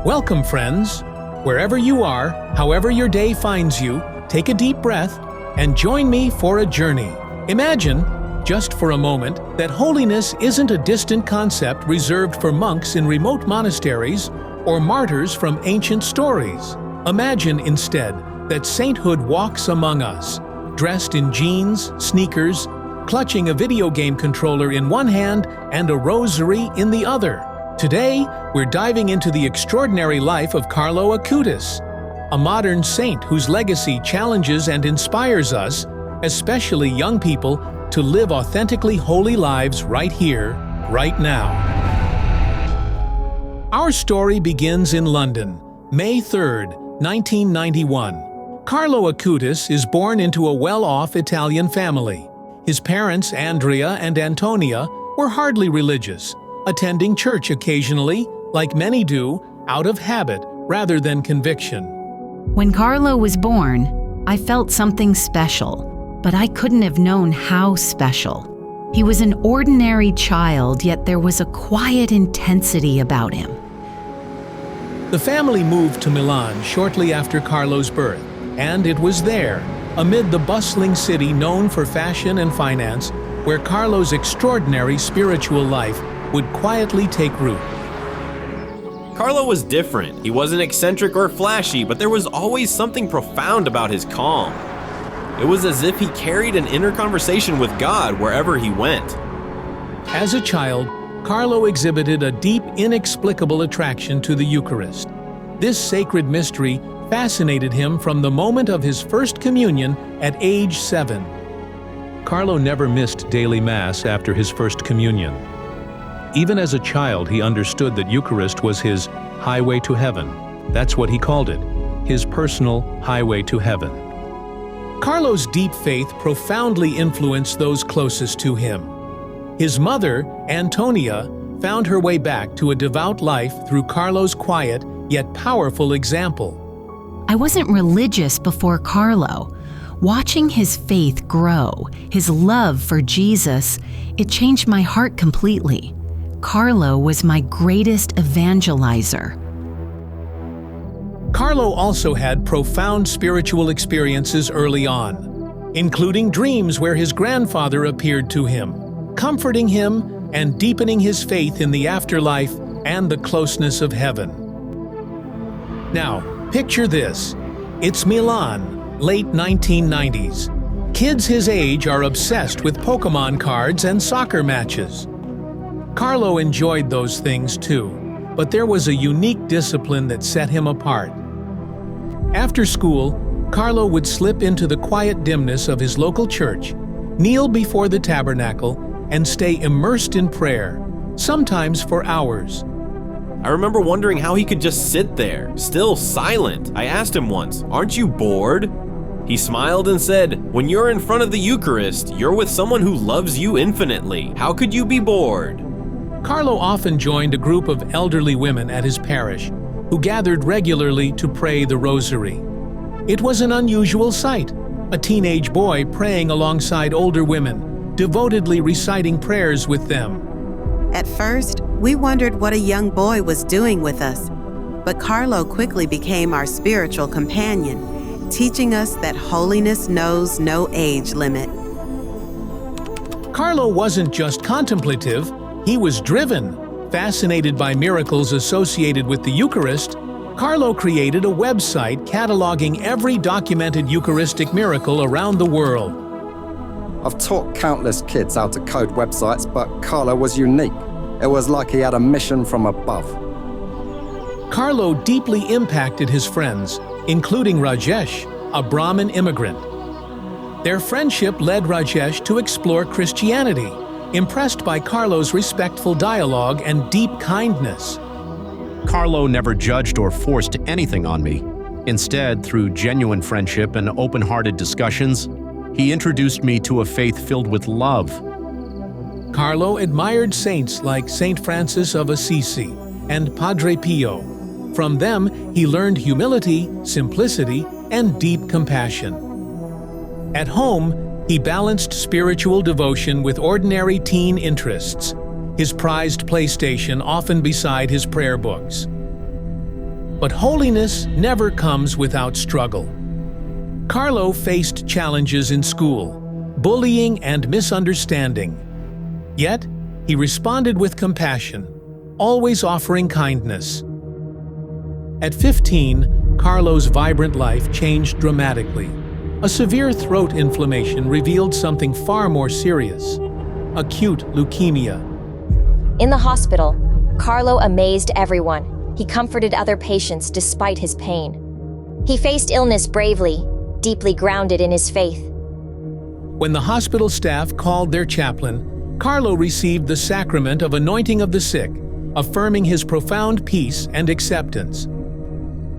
Welcome, friends. Wherever you are, however your day finds you, take a deep breath and join me for a journey. Imagine, just for a moment, that holiness isn't a distant concept reserved for monks in remote monasteries or martyrs from ancient stories. Imagine instead that sainthood walks among us, dressed in jeans, sneakers, clutching a video game controller in one hand and a rosary in the other. Today, we're diving into the extraordinary life of Carlo Acutis, a modern saint whose legacy challenges and inspires us, especially young people, to live authentically holy lives right here, right now. Our story begins in London, May 3rd, 1991. Carlo Acutis is born into a well-off Italian family. His parents, Andrea and Antonia, were hardly religious, attending church occasionally, like many do, out of habit rather than conviction. When Carlo was born, I felt something special, but I couldn't have known how special. He was an ordinary child, yet there was a quiet intensity about him. The family moved to Milan shortly after Carlo's birth, and it was there, amid the bustling city known for fashion and finance, where Carlo's extraordinary spiritual life would quietly take root. Carlo was different. He wasn't eccentric or flashy, but there was always something profound about his calm. It was as if he carried an inner conversation with God wherever he went. As a child, Carlo exhibited a deep, inexplicable attraction to the Eucharist. This sacred mystery fascinated him from the moment of his first communion at age 7. Carlo never missed daily Mass after his first communion. Even as a child, he understood that Eucharist was his highway to heaven. That's what he called it, his personal highway to heaven. Carlo's deep faith profoundly influenced those closest to him. His mother, Antonia, found her way back to a devout life through Carlo's quiet yet powerful example. I wasn't religious before Carlo. Watching his faith grow, his love for Jesus, it changed my heart completely. Carlo was my greatest evangelizer. Carlo also had profound spiritual experiences early on, including dreams where his grandfather appeared to him, comforting him and deepening his faith in the afterlife and the closeness of heaven. Now, picture this. It's Milan, late 1990s. Kids his age are obsessed with Pokemon cards and soccer matches. Carlo enjoyed those things too, but there was a unique discipline that set him apart. After school, Carlo would slip into the quiet dimness of his local church, kneel before the tabernacle, and stay immersed in prayer, sometimes for hours. I remember wondering how he could just sit there, still silent. I asked him once, "Aren't you bored?" He smiled and said, "When you're in front of the Eucharist, you're with someone who loves you infinitely. How could you be bored?" Carlo often joined a group of elderly women at his parish who gathered regularly to pray the rosary. It was an unusual sight, a teenage boy praying alongside older women, devotedly reciting prayers with them. At first, we wondered what a young boy was doing with us, but Carlo quickly became our spiritual companion, teaching us that holiness knows no age limit. Carlo wasn't just contemplative, he was driven. Fascinated by miracles associated with the Eucharist, Carlo created a website cataloging every documented Eucharistic miracle around the world. I've taught countless kids how to code websites, but Carlo was unique. It was like he had a mission from above. Carlo deeply impacted his friends, including Rajesh, a Brahmin immigrant. Their friendship led Rajesh to explore Christianity, impressed by Carlo's respectful dialogue and deep kindness. Carlo never judged or forced anything on me. Instead, through genuine friendship and open-hearted discussions, he introduced me to a faith filled with love. Carlo admired saints like Saint Francis of Assisi and Padre Pio. From them, he learned humility, simplicity, and deep compassion. At home, he balanced spiritual devotion with ordinary teen interests, his prized PlayStation often beside his prayer books. But holiness never comes without struggle. Carlo faced challenges in school, bullying and misunderstanding. Yet, he responded with compassion, always offering kindness. At 15, Carlo's vibrant life changed dramatically. A severe throat inflammation revealed something far more serious: acute leukemia. In the hospital, Carlo amazed everyone. He comforted other patients despite his pain. He faced illness bravely, deeply grounded in his faith. When the hospital staff called their chaplain, Carlo received the sacrament of anointing of the sick, affirming his profound peace and acceptance.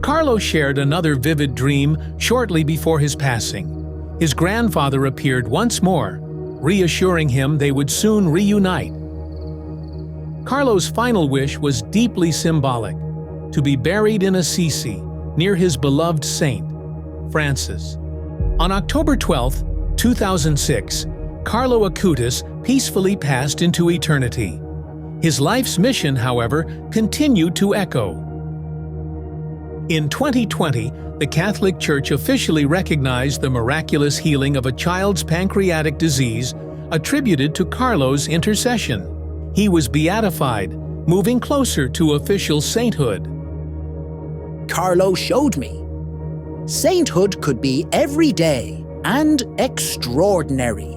Carlo shared another vivid dream shortly before his passing. His grandfather appeared once more, reassuring him they would soon reunite. Carlo's final wish was deeply symbolic: to be buried in Assisi, near his beloved saint, Francis. On October 12, 2006, Carlo Acutis peacefully passed into eternity. His life's mission, however, continued to echo. In 2020, the Catholic Church officially recognized the miraculous healing of a child's pancreatic disease attributed to Carlo's intercession. He was beatified, moving closer to official sainthood. Carlo showed me sainthood could be everyday and extraordinary.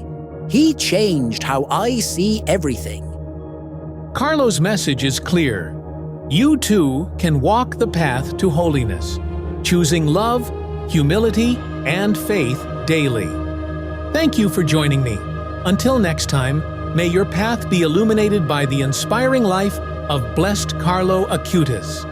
He changed how I see everything. Carlo's message is clear. You too can walk the path to holiness, choosing love, humility, and faith daily. Thank you for joining me. Until next time, may your path be illuminated by the inspiring life of blessed Carlo Acutis.